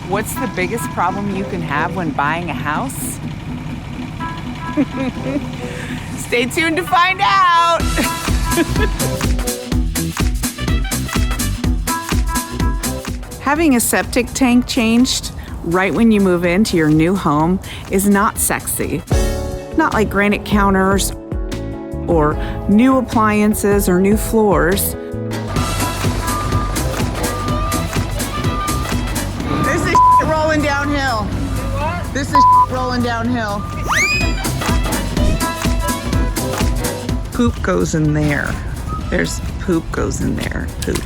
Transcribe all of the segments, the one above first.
What's the biggest problem you can have when buying a house? Stay tuned to find out. Having a septic tank changed right when you move into your new home is not sexy. Not like granite counters or new appliances or new floors. This is rolling downhill. What? This is rolling downhill. Poop goes in there. There's poop goes in there. Poop.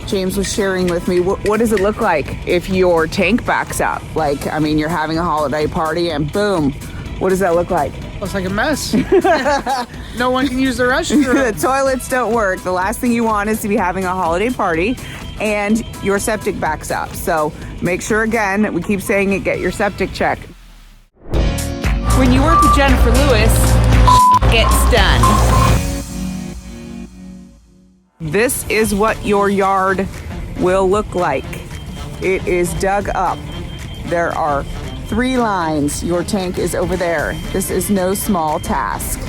James was sharing with me, what does it look like if your tank backs up? Like, I mean, you're having a holiday party and boom, what does that look like? Looks like a mess. No one can use the restroom. The toilets don't work. The last thing you want is to be having a holiday party and your septic backs up. So make sure, again, we keep saying it, get your septic checked. When you work with Jennifer Lewis, gets done. This is what your yard will look like. It is dug up. There are 3 lines. Your tank is over there. This is no small task.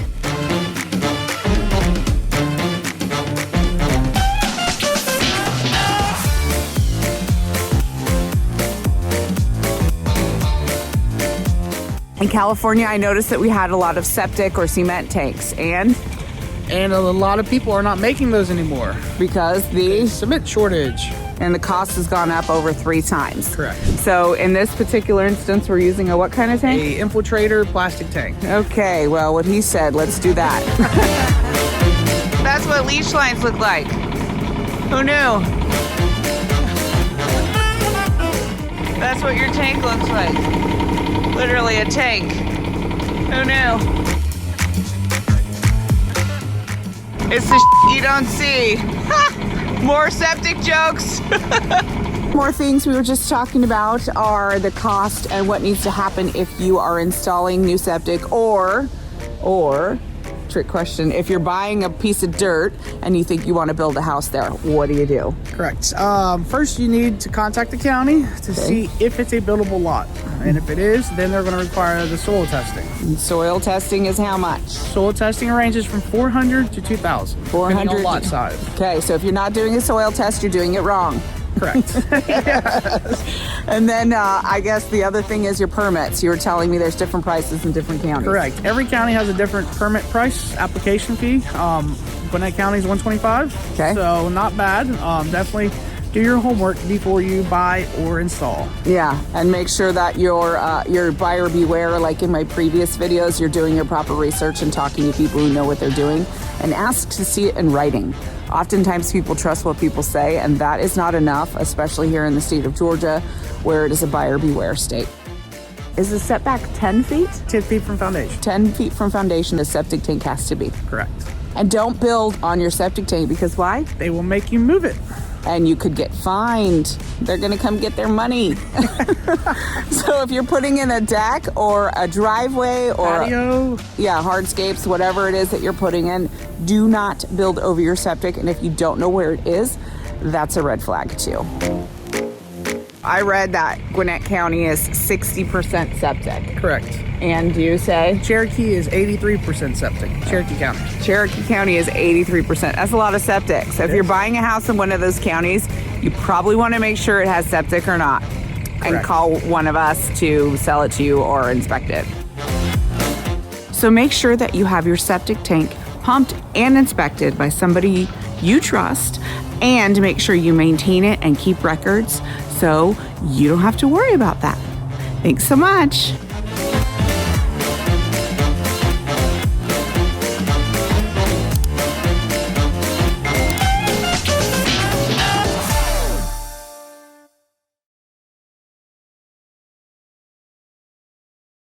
In California, I noticed that we had a lot of septic or cement tanks, and a lot of people are not making those anymore. because the Cement shortage. and the cost has gone up over 3 times. Correct. So in this particular instance, we're using a what kind of tank? A infiltrator plastic tank. Okay, well, what he said, let's do that. That's what leash lines look like. Who knew? That's what your tank looks like. Literally a tank. Who knew? It's the you don't see. More septic jokes. More things we were just talking about are the cost and what needs to happen if you are installing new septic or trick question, if you're buying a piece of dirt and you think you want to build a house there, what do you do? Correct. First, you need to contact the county to see if it's a buildable lot. And if it is, then they're going to require the soil testing. And soil testing is how much? Soil testing ranges from $400 to $2,000. 400 depending on lot size. Okay, so if you're not doing a soil test, you're doing it wrong. Correct. And then I guess the other thing is your permits. You were telling me there's different prices in different counties. Correct. Every county has a different permit price, application fee. Gwinnett County is $125. Okay. So not bad. Definitely do your homework before you buy or install. Yeah, and make sure that your buyer beware, like in my previous videos, you're doing your proper research and talking to people who know what they're doing, and ask to see it in writing. Oftentimes people trust what people say, and that is not enough, especially here in the state of Georgia, where it is a buyer beware state. Is the setback 10 feet? 10 feet from foundation. 10 feet from foundation, the septic tank has to be. Correct. And don't build on your septic tank, because why? They will make you move it. And you could get fined. They're gonna come get their money. So if you're putting in a deck or a driveway or Patio. hardscapes, whatever it is that you're putting in, do not build over your septic. And if you don't know where it is, that's a red flag too. I read that Gwinnett County is 60% septic. Correct. And you say? Cherokee is 83% septic. Cherokee County. Cherokee County is 83%. That's a lot of septic. So if you're buying a house in one of those counties, you probably want to make sure it has septic or not. And Correct. call one of us to sell it to you or inspect it. So make sure that you have your septic tank pumped and inspected by somebody you trust, and make sure you maintain it and keep records so you don't have to worry about that. Thanks so much.